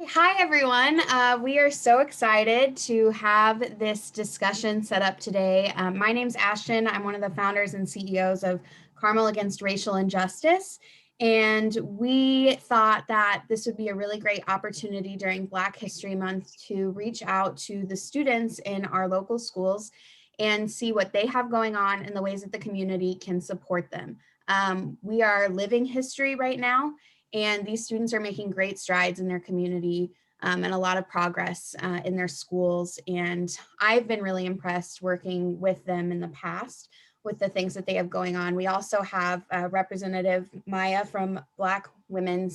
Hi, everyone. We are so excited to have this discussion set up today. My name's Ashton. I'm one of the founders and CEOs of Carmel Against Racial Injustice. And we thought that this would be a really great opportunity during Black History Month to reach out to the students in our local schools and see what they have going on and the ways that the community can support them. We are living history right now, and these students are making great strides in their community and a lot of progress in their schools. And I've been really impressed working with them in the past with the things that they have going on. We also have Representative Maya from Black Women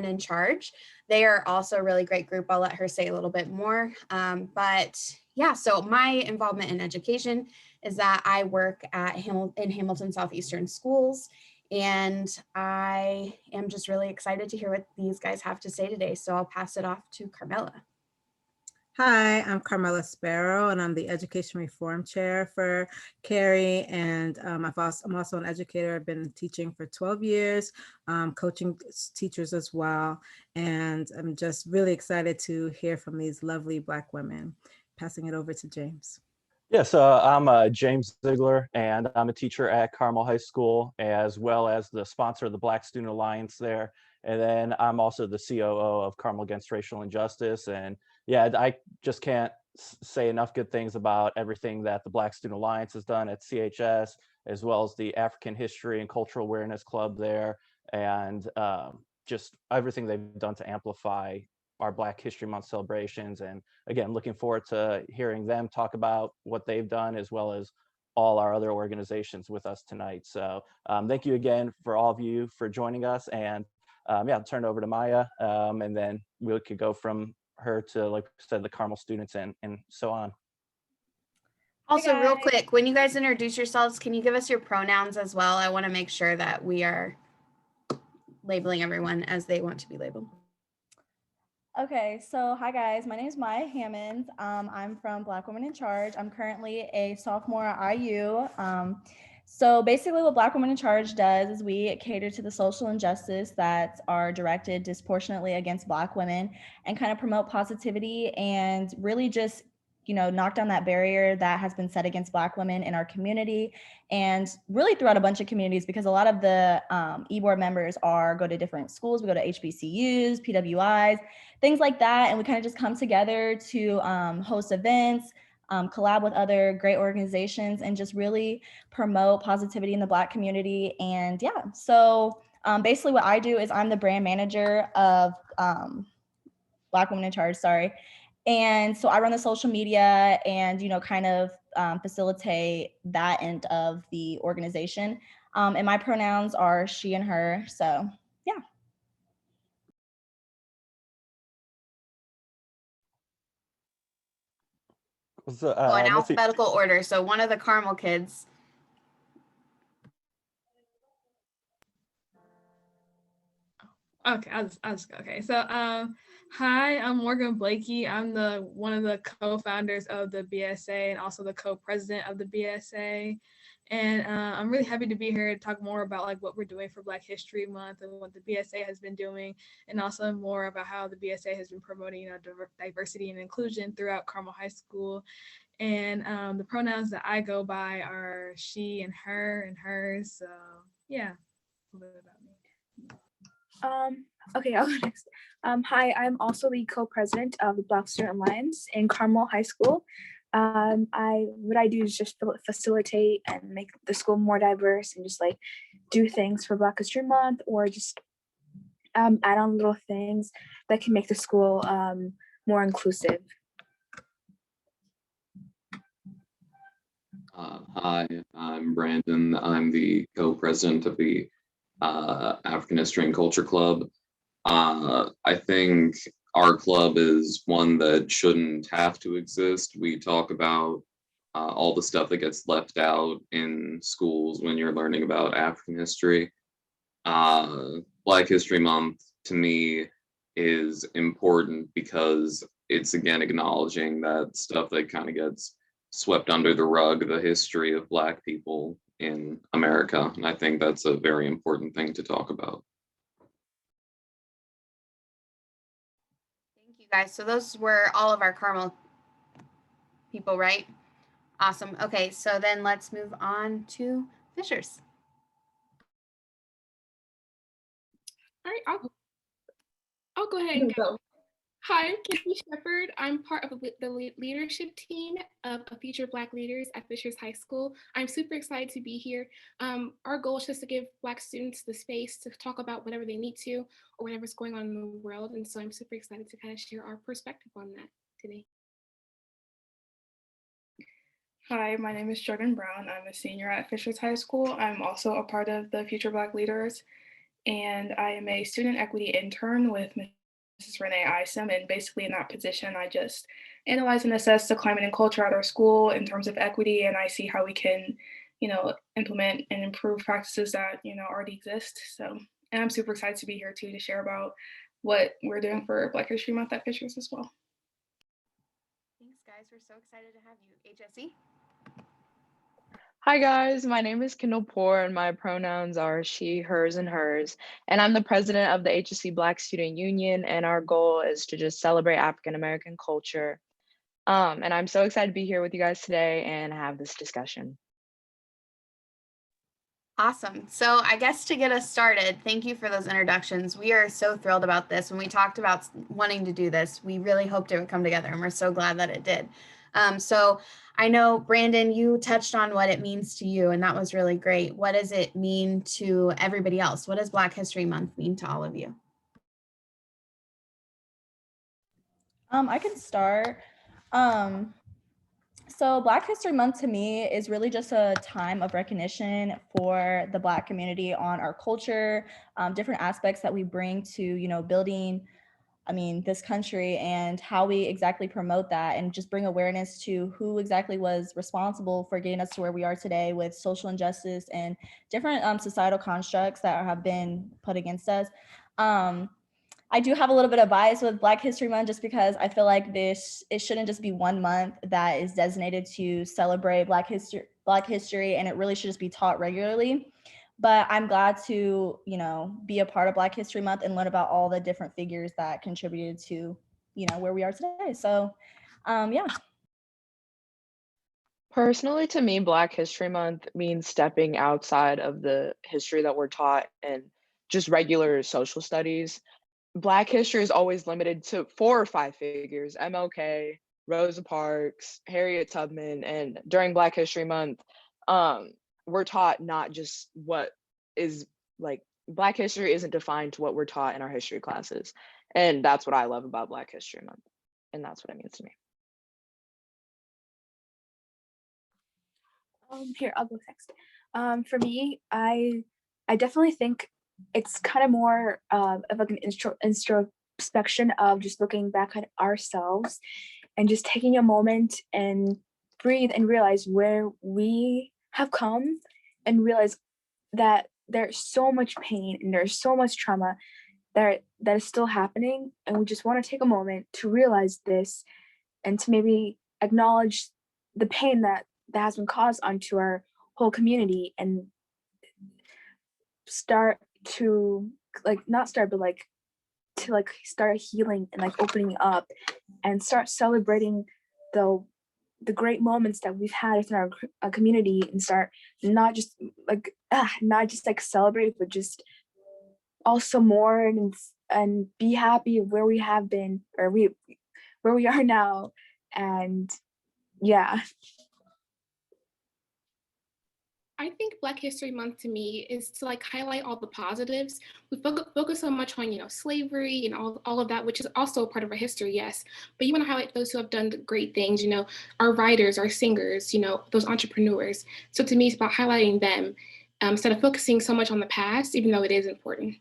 in Charge. They are also a really great group. I'll let her say a little bit more. But yeah, so my involvement in education is that I work in Hamilton Southeastern Schools, and I am just really excited to hear what these guys have to say today. So I'll pass it off to Carmela. Hi, I'm Carmela Sparrow, and I'm the Education Reform Chair for CARI. And I'm also an educator. I've been teaching for 12 years, coaching teachers as well. And I'm just really excited to hear from these lovely Black women. Passing it over to James. Yeah, so I'm James Ziegler, and I'm a teacher at Carmel High School, as well as the sponsor of the Black Student Alliance there. And then I'm also the COO of Carmel Against Racial Injustice. And yeah, I just can't say enough good things about everything that the Black Student Alliance has done at CHS, as well as the African History and Cultural Awareness Club there, and just everything they've done to amplify our Black History Month celebrations. And again, looking forward to hearing them talk about what they've done, as well as all our other organizations with us tonight. So thank you again for all of you for joining us. And yeah, I'll turn it over to Maya, and then we could go from her to, like I said, the Carmel students and so on. Also, real quick, when you guys introduce yourselves, can you give us your pronouns as well? I want to make sure that we are labeling everyone as they want to be labeled. Okay, so hi guys, my name is Maya Hammond. I'm from Black Women in Charge. I'm currently a sophomore at IU. So basically what Black Women in Charge does is we cater to the social injustice that are directed disproportionately against Black women and kind of promote positivity and really just knock down that barrier that has been set against Black women in our community and really throughout a bunch of communities, because a lot of the e-board members go to different schools. We go to HBCUs, PWIs, things like that. And we kind of just come together to host events, collab with other great organizations, and just really promote positivity in the Black community. And yeah, so basically what I do is I'm the brand manager of Black Women in Charge, And so I run the social media and, kind of facilitate that end of the organization. And my pronouns are she and her. So, yeah. So, in alphabetical order. So one of the Carmel kids. Okay, okay. So, hi, I'm Morgan Blakey. I'm one of the co-founders of the BSA and also the co-president of the BSA. And I'm really happy to be here to talk more about like what we're doing for Black History Month and what the BSA has been doing, and also more about how the BSA has been promoting, diversity and inclusion throughout Carmel High School. And the pronouns that I go by are she and her and hers. So yeah, a little bit about me. Okay, I'll go next. Hi, I'm also the co-president of the Black Student Alliance in Carmel High School. What I do is just facilitate and make the school more diverse and just like do things for Black History Month, or just add on little things that can make the school more inclusive. Hi, I'm Brandon. I'm the co-president of the African History and Culture Club. I think our club is one that shouldn't have to exist. We talk about all the stuff that gets left out in schools when you're learning about African history. Black History Month, to me, is important because it's, again, acknowledging that stuff that kind of gets swept under the rug, the history of Black people in America. And I think that's a very important thing to talk about. you guys. So those were all of our Carmel people, right? Awesome. Okay, so then let's move on to Fishers. All right, I'll go ahead and go. Hi, I'm Kissy Shepherd. I'm part of the leadership team of Future Black Leaders at Fishers High School. I'm super excited to be here. Our goal is just to give Black students the space to talk about whatever they need to or whatever's going on in the world. And so I'm super excited to kind of share our perspective on that today. Hi, my name is Jordan Brown. I'm a senior at Fishers High School. I'm also a part of the Future Black Leaders, and I am a student equity intern with Mrs. Renee Isom. And basically in that position, I just analyze and assess the climate and culture at our school in terms of equity, and I see how we can, implement and improve practices that, already exist. So, and I'm super excited to be here too to share about what we're doing for Black History Month at Fishers as well. Thanks, guys. We're so excited to have you. HSE? Hi guys, my name is Kendall Poor and my pronouns are she, hers, and hers. And I'm the president of the HSC Black Student Union, and our goal is to just celebrate African American culture. And I'm so excited to be here with you guys today and have this discussion. Awesome. So I guess to get us started, thank you for those introductions. We are so thrilled about this. When we talked about wanting to do this, we really hoped it would come together, and we're so glad that it did. So I know, Brandon, you touched on what it means to you, and that was really great. What does it mean to everybody else? What does Black History Month mean to all of you? I can start. So Black History Month to me is really just a time of recognition for the Black community on our culture, different aspects that we bring to, building, this country, and how we exactly promote that and just bring awareness to who exactly was responsible for getting us to where we are today with social injustice and different societal constructs that have been put against us. I do have a little bit of bias with Black History Month just because I feel like it shouldn't just be one month that is designated to celebrate Black history, and it really should just be taught regularly. But I'm glad to, be a part of Black History Month and learn about all the different figures that contributed to, where we are today. So, yeah. Personally, to me, Black History Month means stepping outside of the history that we're taught and just regular social studies. Black history is always limited to 4 or 5 figures: MLK, Rosa Parks, Harriet Tubman. And during Black History Month, we're taught not just what is like Black history isn't defined to what we're taught in our history classes. And that's what I love about Black History Month. And that's what it means to me. Here, I'll go next. For me, I definitely think it's kind of more of like an introspection of just looking back at ourselves and just taking a moment and breathe and realize where we have come, and realize that there's so much pain and there's so much trauma that is still happening, and we just want to take a moment to realize this and to maybe acknowledge the pain that has been caused onto our whole community, and start to not start, but to start healing and opening up and start celebrating the great moments that we've had within our community, and start not just celebrate, but just also mourn and be happy of where we have been, or where we are now. And yeah. I think Black History Month to me is to highlight all the positives. We focus so much on, slavery and all of that, which is also a part of our history, yes. But you want to highlight those who have done great things, our writers, our singers, those entrepreneurs. So to me, it's about highlighting them instead of focusing so much on the past, even though it is important.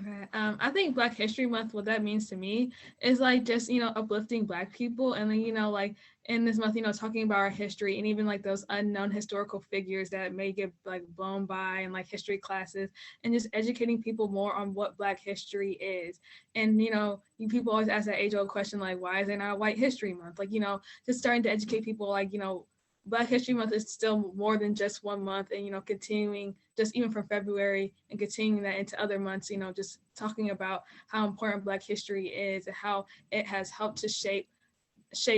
Okay. I think Black History Month, what that means to me is just, uplifting Black people, and then, in this month, talking about our history, and even those unknown historical figures that may get blown by in history classes, and just educating people more on what Black history is. And, people always ask that age-old question, why is there not a White History Month? Just starting to educate people, Black History Month is still more than just 1 month, and continuing just even from February and continuing that into other months, just talking about how important Black history is and how it has helped to shape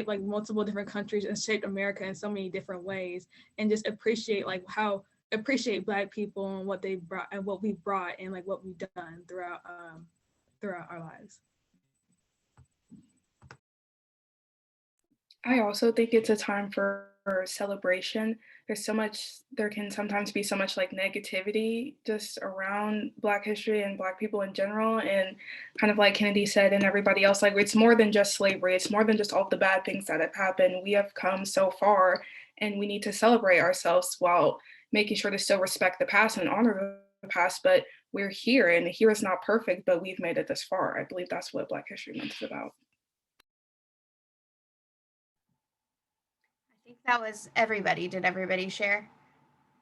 like multiple different countries and shaped America in so many different ways, and just appreciate like how appreciate Black people and what they brought and what we brought and like what we've done throughout our lives. I also think it's a time for celebration. There can sometimes be so much like negativity just around Black history and Black people in general. And kind of like Kennedy said, and everybody else, like it's more than just slavery. It's more than just all the bad things that have happened. We have come so far, and we need to celebrate ourselves while making sure to still respect the past and honor the past. But we're here, and here is not perfect, but we've made it this far. I believe that's what Black History Month is about. I think that was everybody. Did everybody share?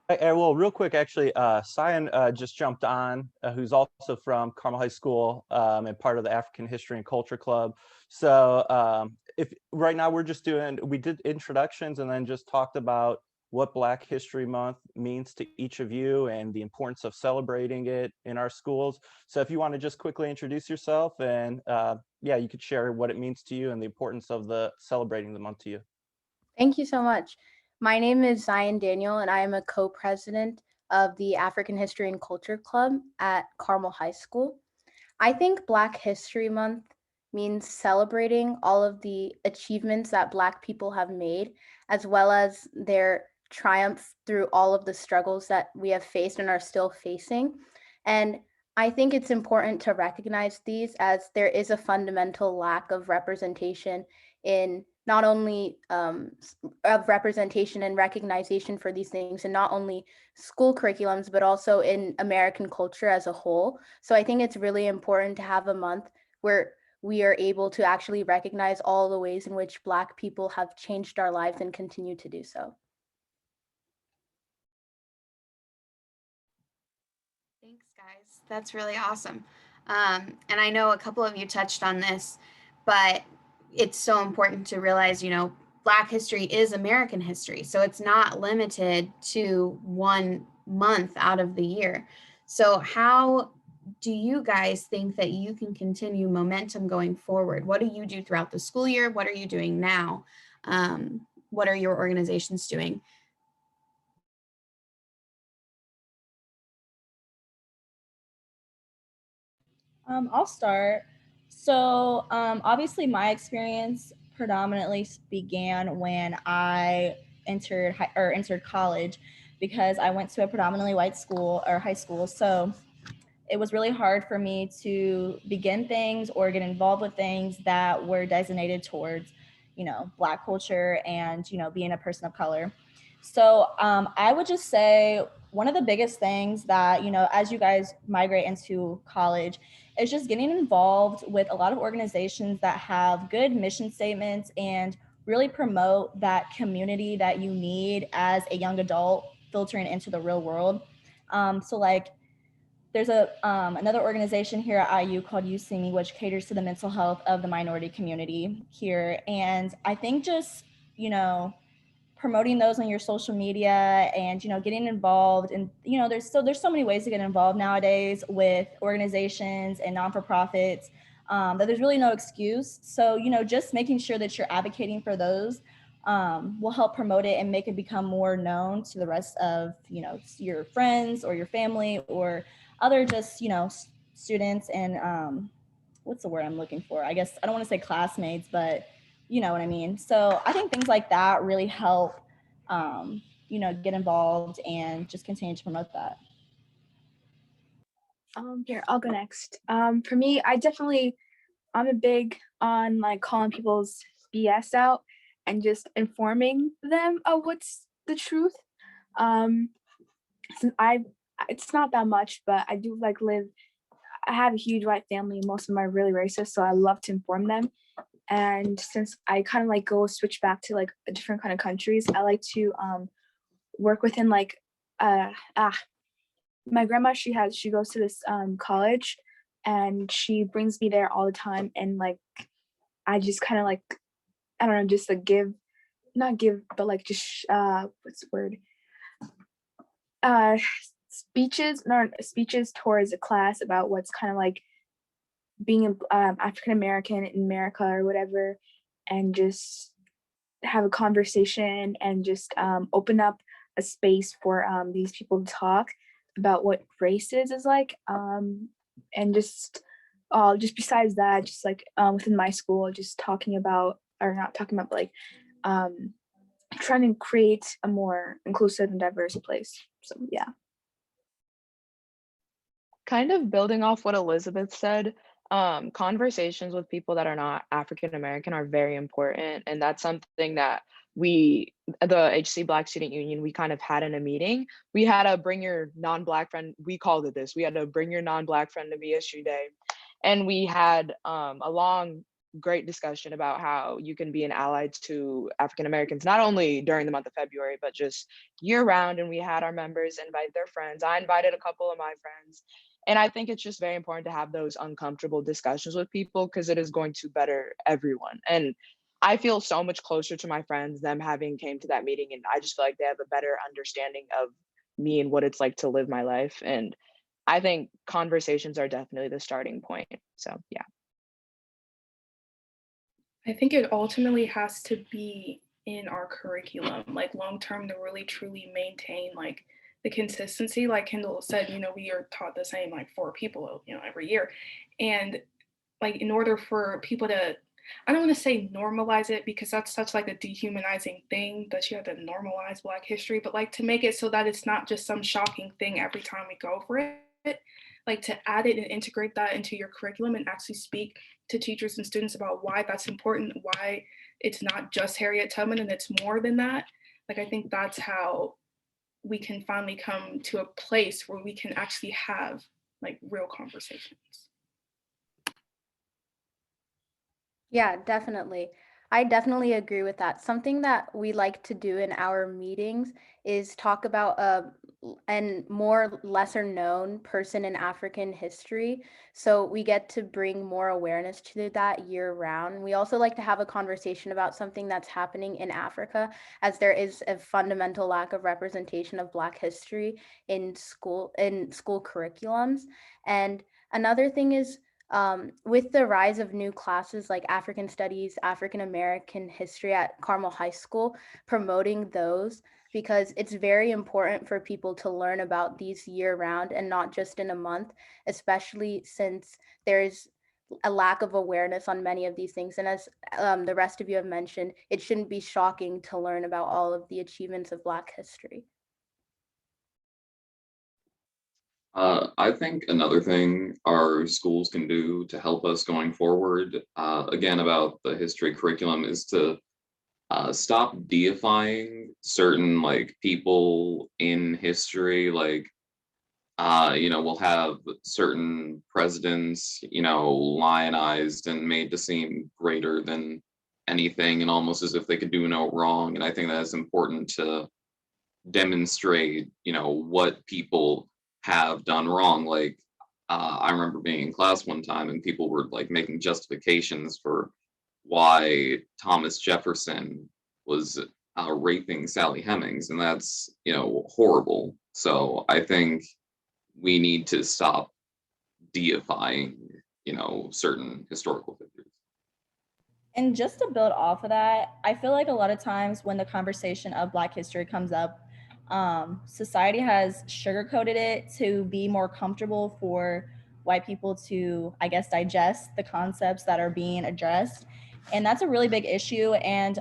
Well, real quick, actually, Cyan just jumped on, who's also from Carmel High School and part of the African History and Culture Club. So if right now we did introductions and then just talked about what Black History Month means to each of you and the importance of celebrating it in our schools. So if you want to just quickly introduce yourself and yeah, you could share what it means to you and the importance of celebrating the month to you. Thank you so much. My name is Zion Daniel, and I am a co-president of the African History and Culture Club at Carmel High School. I think Black History Month means celebrating all of the achievements that Black people have made, as well as their triumph through all of the struggles that we have faced and are still facing. And I think it's important to recognize these, as there is a fundamental lack of representation in not only of representation and recognition for these things in not only school curriculums, but also in American culture as a whole. So I think it's really important to have a month where we are able to actually recognize all the ways in which Black people have changed our lives and continue to do so. Thanks, guys. That's really awesome. And I know a couple of you touched on this, but it's so important to realize, Black history is American history. So it's not limited to 1 month out of the year. So how do you guys think that you can continue momentum going forward? What do you do throughout the school year? What are you doing now? What are your organizations doing? I'll start. So obviously my experience predominantly began when I entered college, because I went to a predominantly white school or high school. So it was really hard for me to begin things or get involved with things that were designated towards, Black culture and, being a person of color. So I would just say one of the biggest things that, as you guys migrate into college, is just getting involved with a lot of organizations that have good mission statements and really promote that community that you need as a young adult filtering into the real world. So like, there's another organization here at IU called You See Me, which caters to the mental health of the minority community here. And I think just, promoting those on your social media and, getting involved. And, there's so many ways to get involved nowadays with organizations and non-for-profits, that there's really no excuse. So, just making sure that you're advocating for those will help promote it and make it become more known to the rest of, your friends or your family or other just, students and what's the word I'm looking for? I guess I don't want to say classmates, but you know what I mean? So I think things like that really help, get involved and just continue to promote that. Here, I'll go next. For me, I'm a big on like calling people's BS out and just informing them of what's the truth. Since it's not that much, but I do I have a huge white family. Most of them are really racist, so I love to inform them. And since I kind of like switch back to like a different kind of countries, I like to work within like my grandma, she goes to this college, and she brings me there all the time, and like I just kind of like, I don't know, just like give not give, but like just what's the word? Uh, speeches, not speeches towards a class about what's kind of like being African American in America or whatever, and just have a conversation and just open up a space for these people to talk about what race is like, and just besides that, just like within my school, just talking about, or not talking about, but like trying to create a more inclusive and diverse place. So yeah. Kind of building off what Elizabeth said, conversations with people that are not African American are very important. And that's something that the HC Black Student Union, we kind of had in a meeting. We had a bring your non-Black friend, we called it this. We had to bring your non-Black friend to BSU Day. And we had a long, great discussion about how you can be an ally to African Americans, not only during the month of February, but just year round. And we had our members invite their friends. I invited a couple of my friends. And I think it's just very important to have those uncomfortable discussions with people because it is going to better everyone. And I feel so much closer to my friends, them having came to that meeting, and I just feel like they have a better understanding of me and what it's like to live my life. And I think conversations are definitely the starting point. So yeah. I think it ultimately has to be in our curriculum, like long term, to really truly maintain like the consistency. Like Kendall said, we are taught the same like four people, every year. And like in order for people to, I don't want to say normalize it because that's such like a dehumanizing thing that you have to normalize Black history, but like to make it so that it's not just some shocking thing every time we go over it, like to add it and integrate that into your curriculum and actually speak to teachers and students about why that's important, why it's not just Harriet Tubman and it's more than that. Like I think that's how we can finally come to a place where we can actually have like real conversations. Yeah, definitely. I definitely agree with that. Something that we like to do in our meetings is talk about and more lesser known person in African history. So we get to bring more awareness to that year round. We also like to have a conversation about something that's happening in Africa, as there is a fundamental lack of representation of Black history in school curriculums. And another thing is, with the rise of new classes like African Studies, African American History at Carmel High School, promoting those, because it's very important for people to learn about these year round and not just in a month, especially since there's a lack of awareness on many of these things. And as the rest of you have mentioned, it shouldn't be shocking to learn about all of the achievements of Black history. I think another thing our schools can do to help us going forward, again, about the history curriculum, is to stop deifying certain like people in history. Like, we'll have certain presidents, lionized and made to seem greater than anything and almost as if they could do no wrong. And I think that is important to demonstrate, what people have done wrong. Like, I remember being in class one time and people were like making justifications for why Thomas Jefferson was raping Sally Hemings, and that's horrible. So I think we need to stop deifying certain historical figures. And just to build off of that, I feel like a lot of times when the conversation of Black history comes up, society has sugarcoated it to be more comfortable for white people to, I guess, digest the concepts that are being addressed. And that's a really big issue. And,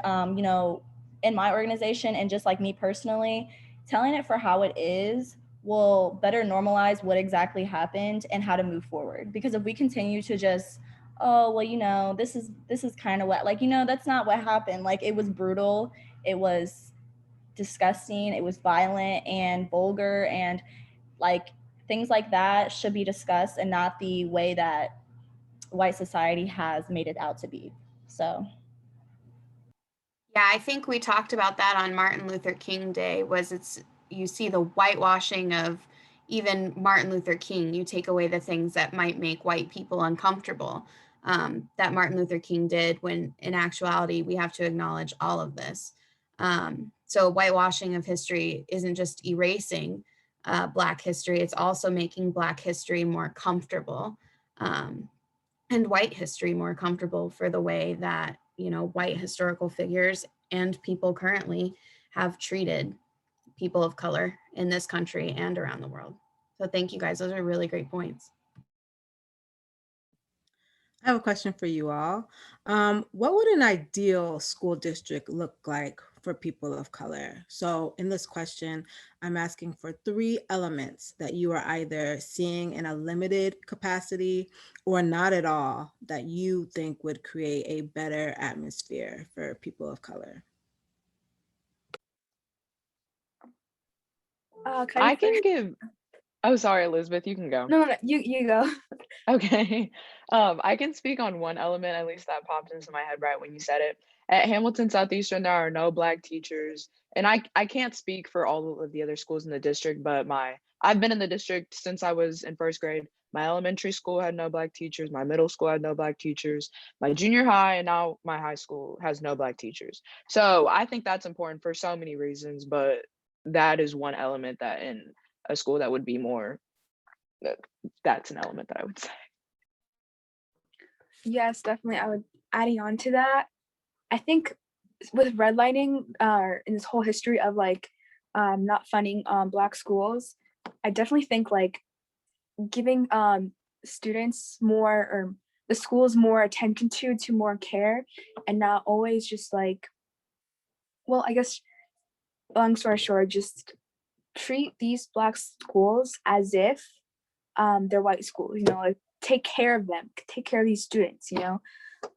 in my organization and just like me personally, telling it for how it is will better normalize what exactly happened and how to move forward. Because if we continue to just, oh well, this is kind of what, like, that's not what happened. Like, it was brutal, it was disgusting, it was violent and vulgar, and like things like that should be discussed and not the way that white society has made it out to be. So Yeah, I think we talked about that on Martin Luther King Day. You see the whitewashing of even Martin Luther King. You take away the things that might make white people uncomfortable, that Martin Luther King did, when in actuality we have to acknowledge all of this. So whitewashing of history isn't just erasing Black history, it's also making Black history more comfortable, and white history more comfortable for the way that, white historical figures and people currently have treated people of color in this country and around the world. So thank you guys. Those are really great points. I have a question for you all. What would an ideal school district look like for people of color? So in this question, I'm asking for 3 elements that you are either seeing in a limited capacity or not at all that you think would create a better atmosphere for people of color. I can give. Oh, sorry, Elizabeth, you can go. No, you go. Okay. I can speak on one element, at least that popped into my head right when you said it. At Hamilton Southeastern, there are no Black teachers. And I can't speak for all of the other schools in the district, but I've been in the district since I was in first grade. My elementary school had no Black teachers. My middle school had no Black teachers. My junior high and now my high school has no Black teachers. So I think that's important for so many reasons, but that is one element that in a school that would be more, that's an element that I would say. Yes, definitely. I would adding on to that. I think with redlining, in this whole history of like not funding Black schools, I definitely think like giving students more or the schools more attention to more care, and not always just like, well, I guess long story short, just treat these Black schools as if they're white schools, like take care of them, take care of these students,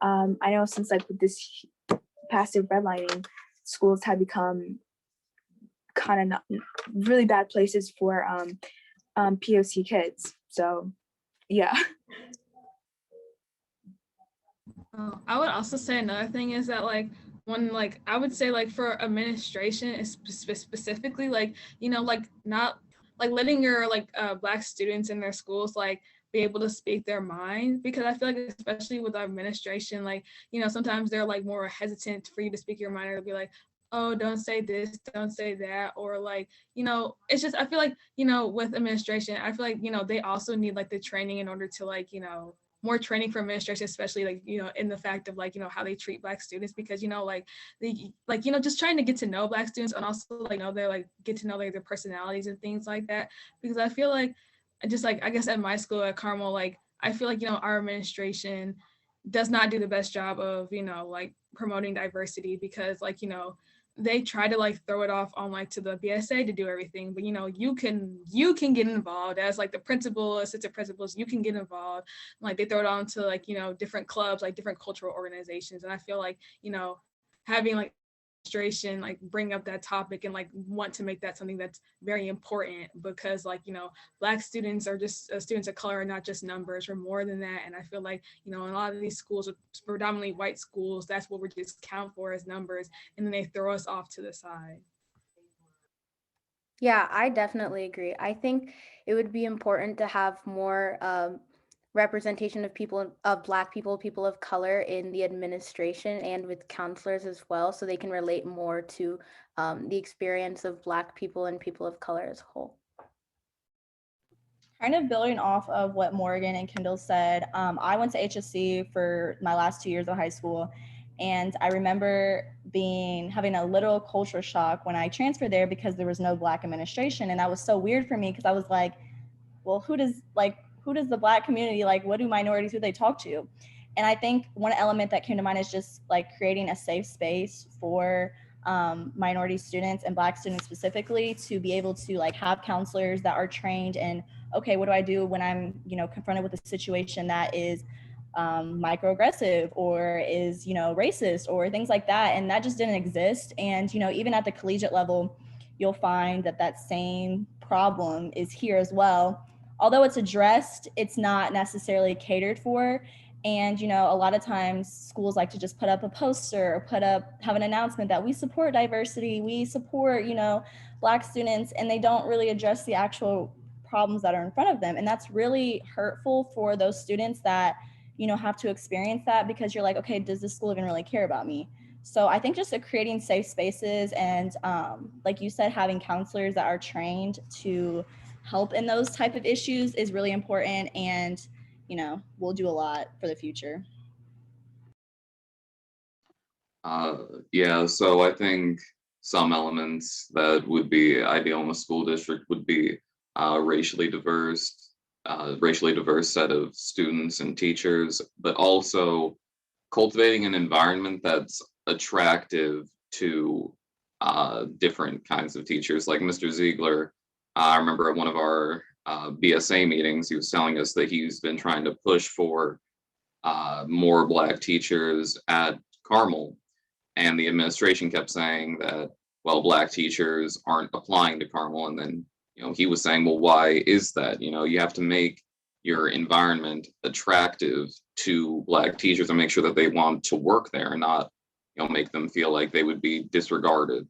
I know since like with this passive redlining, schools have become kind of not really bad places for POC kids. So yeah. I would also say another thing is that like when like I would say like for administration specifically like like not like letting your like Black students in their schools like be able to speak their mind, because I feel like especially with our administration like sometimes they're like more hesitant for you to speak your mind, or be like, oh, don't say this, don't say that, or like it's just I feel like with administration I feel like they also need like the training in order to like more training for administration, especially like in the fact of like how they treat Black students, because like they like just trying to get to know Black students, and also like they're like get to know like their personalities and things like that, because I feel like just like I guess at my school at Carmel, like I feel like our administration does not do the best job of like promoting diversity, because like they try to like throw it off on like to the BSA to do everything, but you can get involved as like the principal, assistant principals, you can get involved. Like they throw it on to like different clubs, like different cultural organizations, and I feel like having like administration like bring up that topic and like want to make that something that's very important, because like Black students are just students of color are not just numbers, or more than that. And I feel like in a lot of these schools, predominantly white schools, that's what we just count for as numbers, and then they throw us off to the side. Yeah, I definitely agree. I think it would be important to have more representation of Black people, people of color in the administration and with counselors as well, so they can relate more to the experience of Black people and people of color as a whole. Kind of building off of what Morgan and Kendall said, I went to HSC for my last 2 years of high school, and I remember having a literal culture shock when I transferred there, because there was no Black administration, and that was so weird for me, because I was like, well, who does the Black community, like what do minorities, who they talk to? And I think one element that came to mind is just like creating a safe space for minority students and Black students specifically, to be able to like have counselors that are trained in, okay, what do I do when I'm confronted with a situation that is microaggressive or is racist or things like that. And that just didn't exist. And even at the collegiate level, you'll find that same problem is here as well. Although it's addressed, it's not necessarily catered for. And a lot of times schools like to just put up a poster or have an announcement that we support diversity, we support Black students, and they don't really address the actual problems that are in front of them. And that's really hurtful for those students that have to experience that, because you're like, okay, does this school even really care about me? So I think just creating safe spaces and like you said, having counselors that are trained to help in those type of issues is really important, and we'll do a lot for the future. Yeah, so I think some elements that would be ideal in a school district would be racially diverse set of students and teachers, but also cultivating an environment that's attractive to different kinds of teachers. Like Mr. Ziegler, I remember at one of our BSA meetings, he was telling us that he's been trying to push for more Black teachers at Carmel, and the administration kept saying that, well, Black teachers aren't applying to Carmel. And then, he was saying, well, why is that? You have to make your environment attractive to Black teachers and make sure that they want to work there and not, make them feel like they would be disregarded.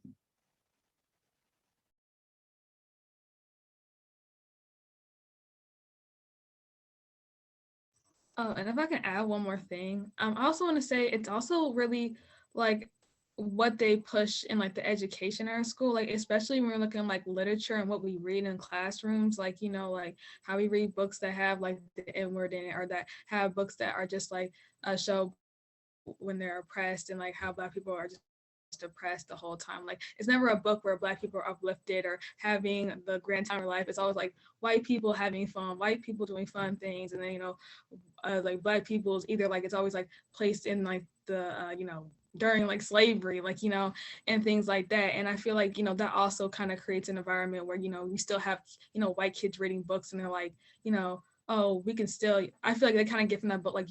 Oh, and if I can add one more thing, I also want to say it's also really like what they push in like the education in our school, like especially when we're looking at like literature and what we read in classrooms, like like how we read books that have like the N word in it, or that have books that are just like show when they're oppressed, and like how Black people are just depressed the whole time. Like it's never a book where Black people are uplifted or having the grand time of life. It's always like white people having fun, white people doing fun things, and then like Black people's either like it's always like placed in like the during like slavery, like and things like that. And I feel like that also kind of creates an environment where we still have white kids reading books, and they're like oh, we can still, I feel like they kind of get from that, but like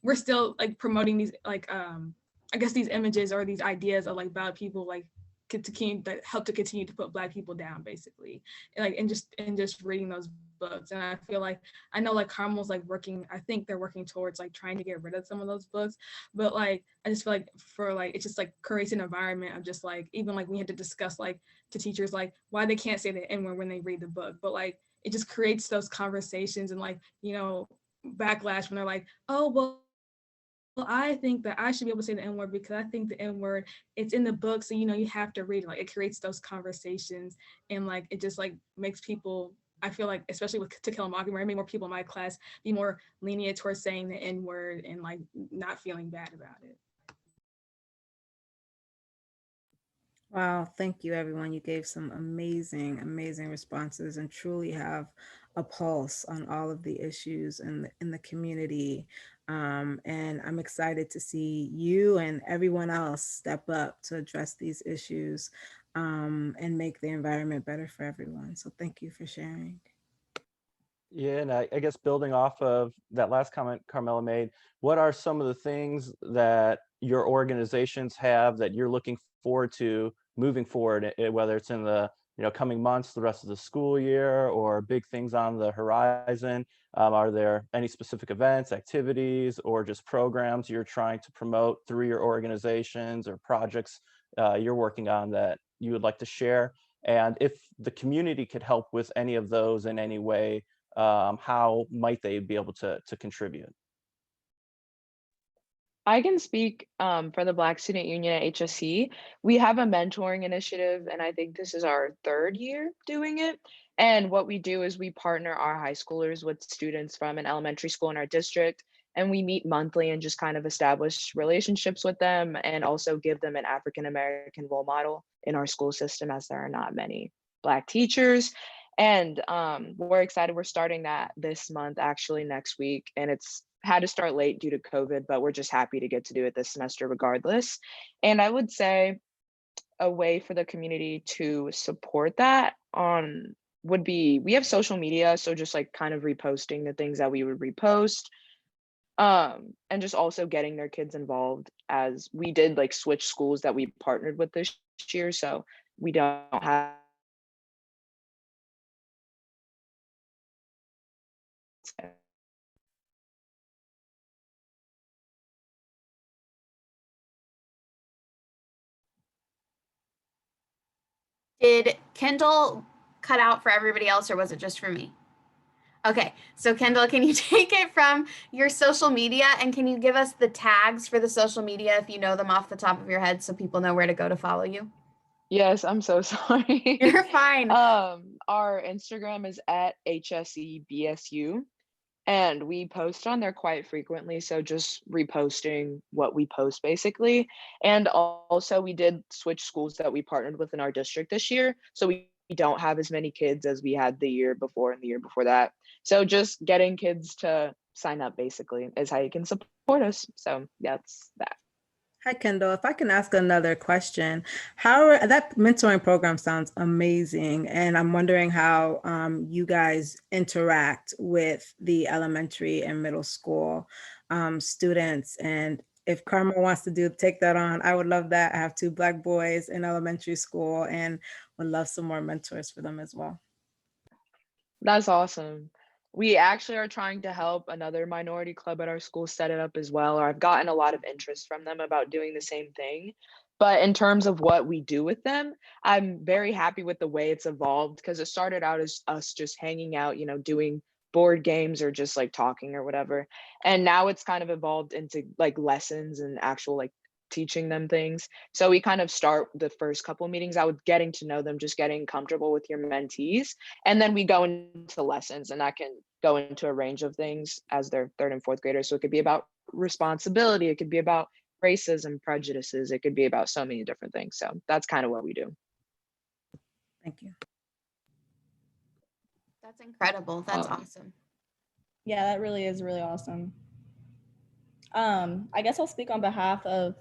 we're still like promoting these like I guess these images or these ideas of like Black people like that help to continue to put Black people down, basically, and like and just reading those books. And I feel like I know like Carmel's like working, I think they're working towards like trying to get rid of some of those books, but like I just feel like for like it just like creates an environment of just like, even like we had to discuss like to teachers like why they can't say the N word when they read the book, but like it just creates those conversations and like backlash when they're like, oh well, I think that I should be able to say the N word because I think the N word, it's in the book, so you have to read it. Like it creates those conversations, and like it just like makes people, I feel like, especially with To Kill a Mockingbird, it made more people in my class be more lenient towards saying the N word and like not feeling bad about it. Wow, thank you, everyone. You gave some amazing, amazing responses and truly have a pulse on all of the issues in the community. And I'm excited to see you and everyone else step up to address these issues and make the environment better for everyone. So thank you for sharing. Yeah, and I guess building off of that last comment Carmela made, what are some of the things that your organizations have that you're looking forward to moving forward, whether it's in the coming months, the rest of the school year, or big things on the horizon? Are there any specific events, activities, or just programs you're trying to promote through your organizations or projects you're working on that you would like to share? And if the community could help with any of those in any way, how might they be able to contribute? I can speak for the Black Student Union at HSC. We have a mentoring initiative, and I think this is our third year doing it. And what we do is we partner our high schoolers with students from an elementary school in our district, and we meet monthly and just kind of establish relationships with them and also give them an African American role model in our school system, as there are not many Black teachers. And we're excited. We're starting that this month, actually next week, and it's had to start late due to COVID, but we're just happy to get to do it this semester regardless. And I would say a way for the community to support that on would be, we have social media, so just like kind of reposting the things that we would repost, and just also getting their kids involved, as we did like switch schools that we partnered with this year, so we don't have Did Kendall cut out for everybody else, or was it just for me? Okay, so Kendall, can you take it from your social media and can you give us the tags for the social media if you know them off the top of your head so people know where to go to follow you? Yes, I'm so sorry. You're fine. Our Instagram is at HSEBSU, and we post on there quite frequently. So just reposting what we post basically. And also, we did switch schools that we partnered with in our district this year. So we don't have as many kids as we had the year before and the year before that. So just getting kids to sign up basically is how you can support us. So that's that. Hi, Kendall. If I can ask another question, that mentoring program sounds amazing, and I'm wondering how you guys interact with the elementary and middle school students, and if Karma wants to take that on, I would love that. I have two Black boys in elementary school, and would love some more mentors for them as well. That's awesome. We actually are trying to help another minority club at our school set it up as well, or I've gotten a lot of interest from them about doing the same thing. But in terms of what we do with them, I'm very happy with the way it's evolved because it started out as us just hanging out, doing board games or just like talking or whatever. And now it's kind of evolved into like lessons and actual like teaching them things. So we kind of start the first couple of meetings out with getting to know them, just getting comfortable with your mentees. And then we go into lessons, and that can go into a range of things as they're third and fourth graders. So it could be about responsibility, it could be about racism, prejudices, it could be about so many different things. So that's kind of what we do. Thank you. That's incredible. That's awesome. Yeah, that really is really awesome. I guess I'll speak on behalf of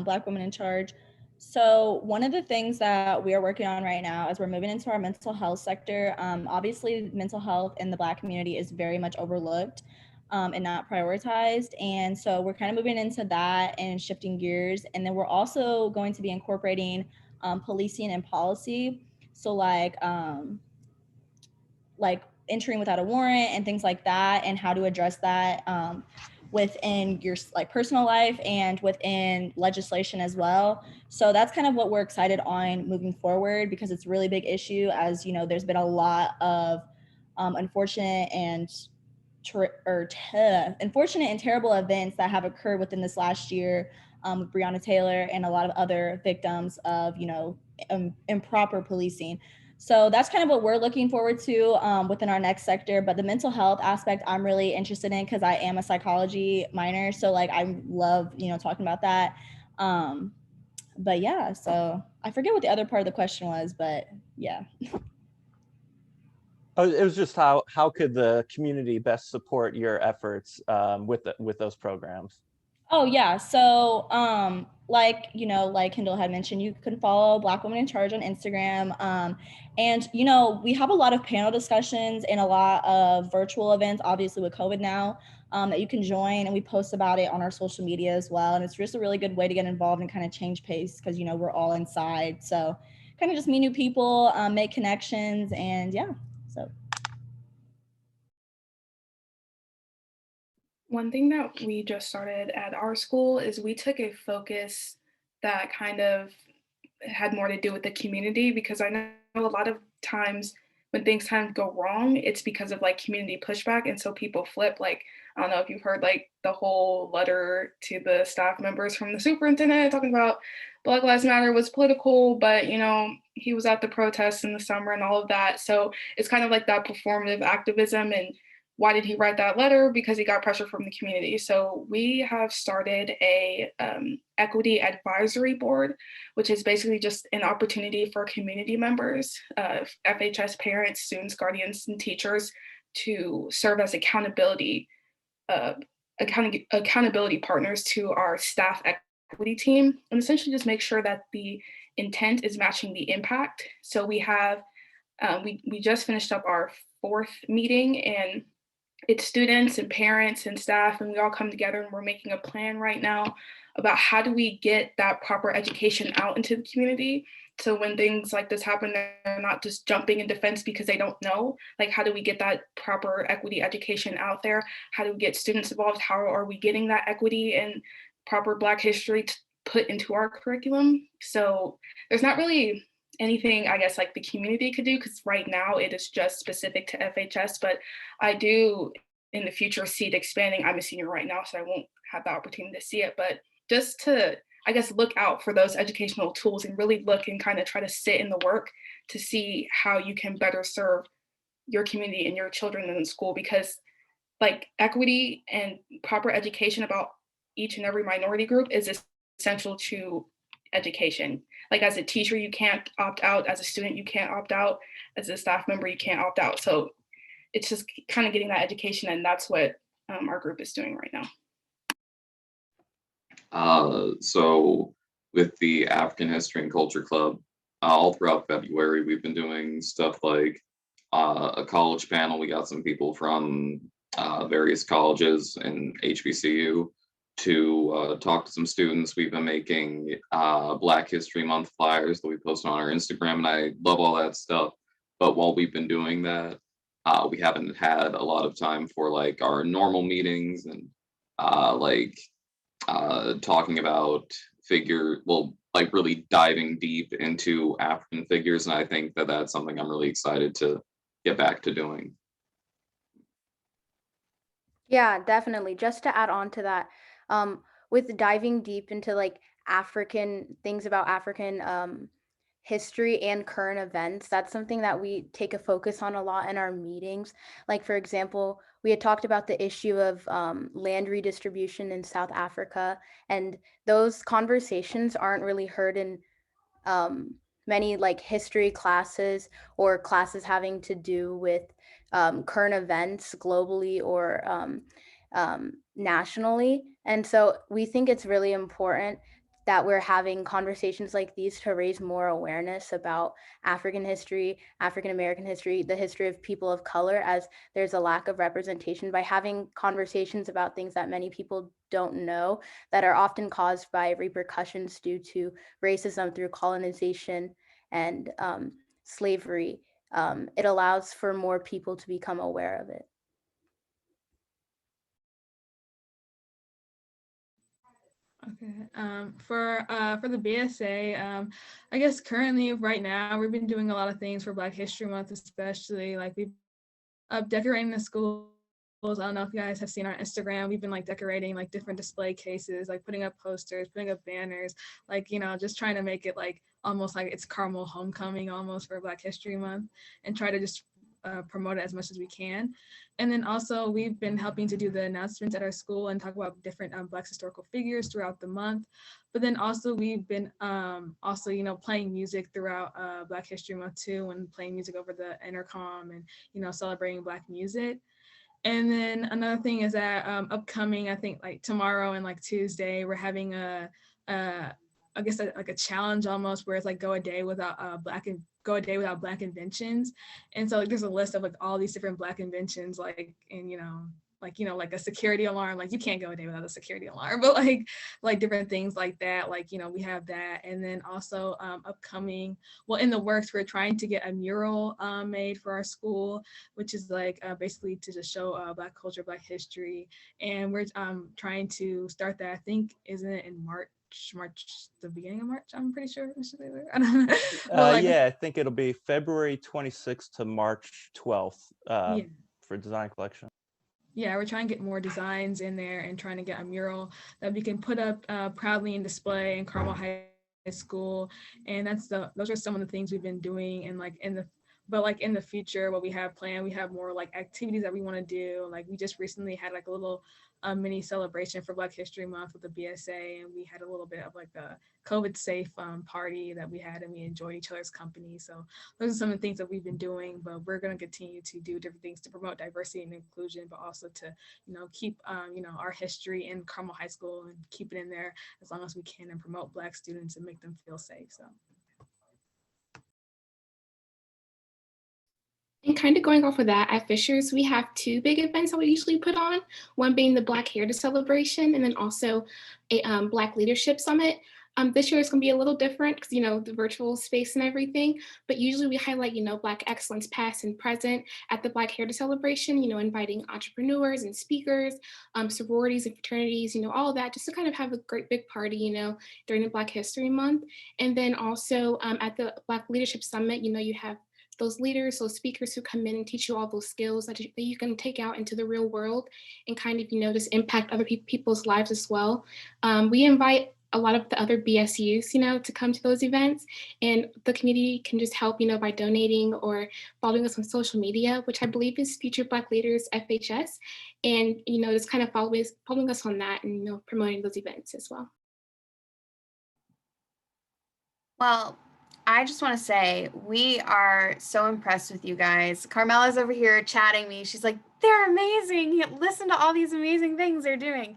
Black Women in Charge. So one of the things that we are working on right now as we're moving into our mental health sector, obviously mental health in the Black community is very much overlooked and not prioritized. And so we're kind of moving into that and shifting gears. And then we're also going to be incorporating policing and policy. So like entering without a warrant and things like that, and how to address that within your like personal life and within legislation as well. So that's kind of what we're excited on moving forward, because it's a really big issue. As you know, there's been a lot of unfortunate and unfortunate and terrible events that have occurred within this last year with Breonna Taylor and a lot of other victims of improper policing. So that's kind of what we're looking forward to within our next sector. But the mental health aspect I'm really interested in because I am a psychology minor. So like I love, talking about that. But yeah, so I forget what the other part of the question was, but yeah. Oh, it was just how could the community best support your efforts with those programs? Oh yeah. So like Kendall had mentioned, you can follow Black Women in Charge on Instagram. And we have a lot of panel discussions and a lot of virtual events, obviously with COVID now, that you can join, and we post about it on our social media as well. And it's just a really good way to get involved and kind of change pace because we're all inside. So kind of just meet new people, make connections, and yeah. So one thing that we just started at our school is we took a focus that kind of had more to do with the community, because I know a lot of times when things kind of go wrong, it's because of like community pushback. And so people flip. Like, I don't know if you've heard like the whole letter to the staff members from the superintendent talking about Black Lives Matter was political, but he was at the protests in the summer and all of that. So it's kind of like that performative activism. And why did he write that letter? Because he got pressure from the community. So we have started a equity advisory board, which is basically just an opportunity for community members, FHS parents, students, guardians, and teachers to serve as accountability partners to our staff equity team, and essentially just make sure that the intent is matching the impact. So we have we just finished up our 4th meeting, and it's students and parents and staff, and we all come together, and we're making a plan right now about how do we get that proper education out into the community. So when things like this happen, they're not just jumping in defense because they don't know. Like, how do we get that proper equity education out there? How do we get students involved? How are we getting that equity and proper Black history put into our curriculum? So there's not really anything, I guess, like the community could do, because right now it is just specific to FHS, but I do in the future see it expanding. I'm a senior right now, so I won't have the opportunity to see it, but just to, I guess, look out for those educational tools and really look and kind of try to sit in the work to see how you can better serve your community and your children in school, because like equity and proper education about each and every minority group is essential to education. Like as a teacher, you can't opt out. As a student, you can't opt out. As a staff member, you can't opt out. So it's just kind of getting that education, and that's what our group is doing right now. So with the African History and Culture Club, all throughout February, we've been doing stuff like a college panel. We got some people from various colleges and HBCU to talk to some students. We've been making Black History Month flyers that we post on our Instagram, and I love all that stuff. But while we've been doing that, we haven't had a lot of time for like our normal meetings and talking about like really diving deep into African figures. And I think that that's something I'm really excited to get back to doing. Yeah, definitely. Just to add on to that, with diving deep into like African things about African history and current events, that's something that we take a focus on a lot in our meetings. Like, for example, we had talked about the issue of land redistribution in South Africa, and those conversations aren't really heard in many like history classes or classes having to do with current events globally or nationally. And so we think it's really important that we're having conversations like these to raise more awareness about African history, African American history, the history of people of color, as there's a lack of representation, by having conversations about things that many people don't know that are often caused by repercussions due to racism through colonization and slavery. It allows for more people to become aware of it. Okay. For the BSA, I guess currently right now we've been doing a lot of things for Black History Month, especially like we've decorating the schools. I don't know if you guys have seen our Instagram. We've been like decorating like different display cases, like putting up posters, putting up banners, like, you know, just trying to make it like almost like it's Carmel homecoming almost for Black History Month, and try to just promote it as much as we can. And then also we've been helping to do the announcements at our school and talk about different Black historical figures throughout the month. But then also we've been also, you know, playing music throughout Black History Month too, and playing music over the intercom and, you know, celebrating Black music. And then another thing is that upcoming, I think like tomorrow and like Tuesday, we're having I guess like a challenge almost, where it's like go a day without Black inventions. And so like there's a list of like all these different Black inventions, like, and like a security alarm, like you can't go a day without a security alarm, but like different things like that, like, you know, we have that. And then also upcoming, well, in the works, we're trying to get a mural made for our school, which is like basically to just show Black culture, Black history. And we're trying to start that, I think, isn't it in March, the beginning of March, I'm pretty sure. I don't know. Well, yeah, I think it'll be February 26th to March 12th yeah. for design collection. Yeah, we're trying to get more designs in there and trying to get a mural that we can put up proudly in display in Carmel High School. And those are some of the things we've been doing. And like in the future, what we have planned, we have more like activities that we want to do. Like we just recently had like a little mini celebration for Black History Month with the BSA, and we had a little bit of like a COVID safe party that we had, and we enjoyed each other's company. So those are some of the things that we've been doing, but we're going to continue to do different things to promote diversity and inclusion, but also to, you know, keep you know, our history in Carmel High School and keep it in there as long as we can, and promote Black students and make them feel safe. So. And kind of going off of that, at Fishers, we have two big events that we usually put on, one being the Black Heritage Celebration, and then also a Black Leadership Summit. This year is going to be a little different because, the virtual space and everything, but usually we highlight, Black excellence past and present at the Black Heritage Celebration, inviting entrepreneurs and speakers, sororities and fraternities, all of that, just to kind of have a great big party, during the Black History Month. And then also at the Black Leadership Summit, you have those leaders, those speakers who come in and teach you all those skills that you can take out into the real world and kind of, just impact other people's lives as well. We invite a lot of the other BSUs, to come to those events, and the community can just help, by donating or following us on social media, which I believe is Future Black Leaders FHS, and just kind of following us on that and promoting those events as well. Well, I just want to say we are so impressed with you guys. Carmela's over here chatting me. She's like, they're amazing. Listen to all these amazing things they're doing.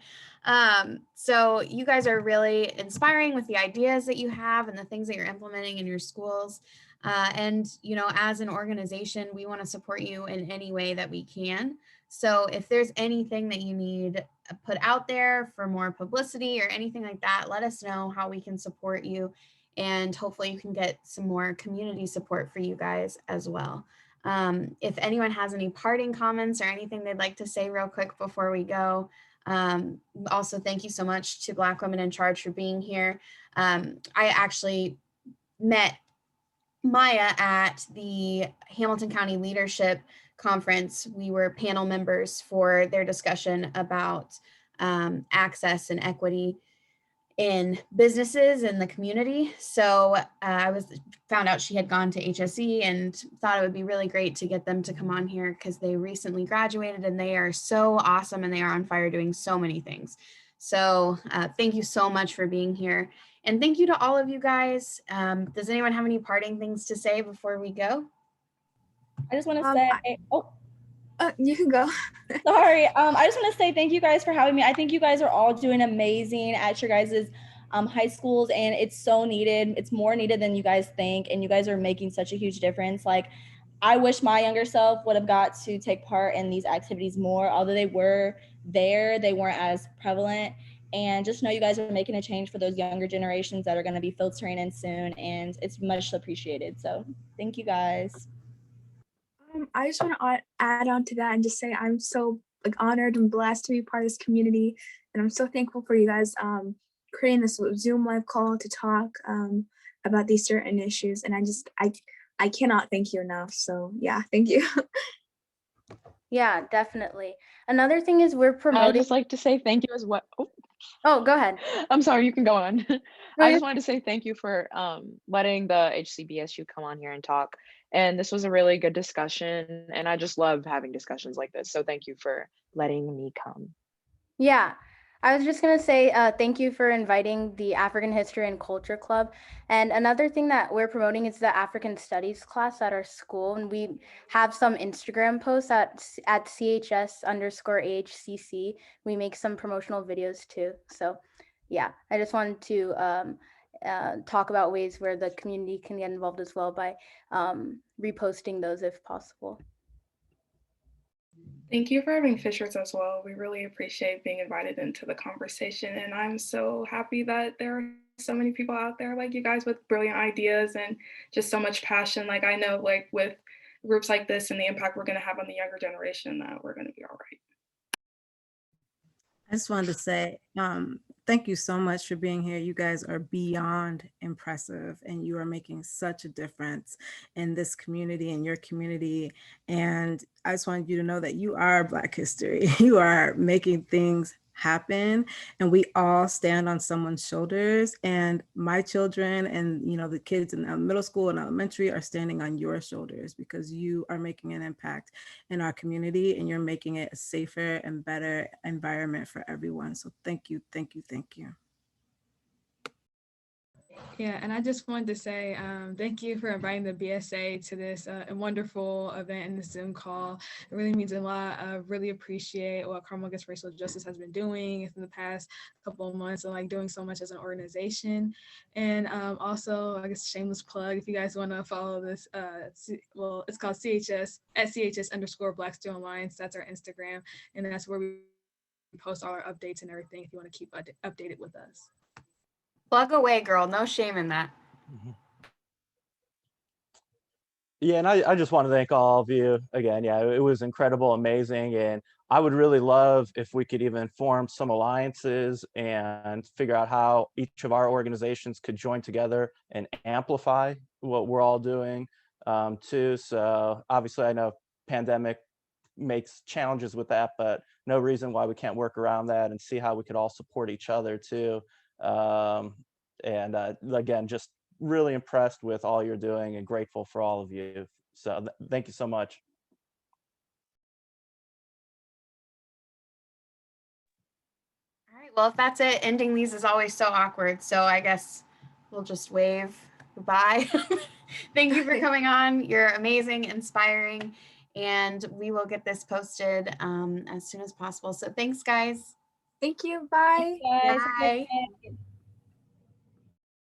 So you guys are really inspiring with the ideas that you have and the things that you're implementing in your schools. And, as an organization, we want to support you in any way that we can. So if there's anything that you need put out there for more publicity or anything like that, let us know how we can support you. And hopefully you can get some more community support for you guys as well. If anyone has any parting comments or anything they'd like to say real quick before we go. Also, thank you so much to Black Women in Charge for being here. I actually met Maya at the Hamilton County Leadership Conference. We were panel members for their discussion about access and equity in businesses in the community. So I found out she had gone to HSE and thought it would be really great to get them to come on here because they recently graduated and they are so awesome and they are on fire doing so many things. So thank you so much for being here. And thank you to all of you guys. Does anyone have any parting things to say before we go? I just want to say, you can go. Sorry. I just want to say thank you guys for having me. I think you guys are all doing amazing at your guys' high schools, and it's so needed. It's more needed than you guys think, and you guys are making such a huge difference. Like, I wish my younger self would have got to take part in these activities more. Although they were there, they weren't as prevalent. And just know you guys are making a change for those younger generations that are going to be filtering in soon, and it's much appreciated. So thank you guys. I just want to add on to that and just say I'm so honored and blessed to be part of this community, and I'm so thankful for you guys creating this Zoom live call to talk about these certain issues. And I cannot thank you enough. So yeah, thank you. Yeah, definitely. Another thing is we're promoting. I'd just like to say thank you as well. Oh, go ahead. I'm sorry, you can go on. No, I just wanted to say thank you for letting the HCBSU come on here and talk. And this was a really good discussion. And I just love having discussions like this. So thank you for letting me come. Yeah, I was just going to say thank you for inviting the African History and Culture Club. And another thing that we're promoting is the African Studies class at our school. And we have some Instagram posts at CHS_AHCC. We make some promotional videos too. So yeah, I just wanted to talk about ways where the community can get involved as well by reposting those if possible. Thank you for having Fishers as well. We really appreciate being invited into the conversation. And I'm so happy that there are so many people out there like you guys with brilliant ideas and just so much passion. Like I know like with groups like this and the impact we're gonna have on the younger generation that we're gonna be all right. I just wanted to say thank you so much for being here. You guys are beyond impressive and you are making such a difference in this community and your community. And I just wanted you to know that you are Black history. You are making things happen and we all stand on someone's shoulders, and my children and the kids in middle school and elementary are standing on your shoulders because you are making an impact in our community and you're making it a safer and better environment for everyone. So thank you, thank you, thank you. Yeah, and I just wanted to say thank you for inviting the BSA to this wonderful event in the Zoom call. It really means a lot. I really appreciate what Carmel Against Racial Justice has been doing in the past couple of months and doing so much as an organization. And also, I guess shameless plug, if you guys want to follow this, well, it's called CHS at CHS_Black Student Alliance. That's our Instagram. And that's where we post all our updates and everything if you want to keep updated with us. Plug away, girl. No shame in that. Yeah, and I just want to thank all of you again. Yeah, it was incredible, amazing. And I would really love if we could even form some alliances and figure out how each of our organizations could join together and amplify what we're all doing too. So obviously I know pandemic makes challenges with that, but no reason why we can't work around that and see how we could all support each other too. Um, and again, just really impressed with all you're doing and grateful for all of you. So thank you so much. All right, well, if that's it, ending these is always so awkward. So I guess we'll just wave goodbye. Thank you for coming on. You're amazing, inspiring, and we will get this posted as soon as possible. So thanks, guys. Thank you. Bye. Guys, Bye.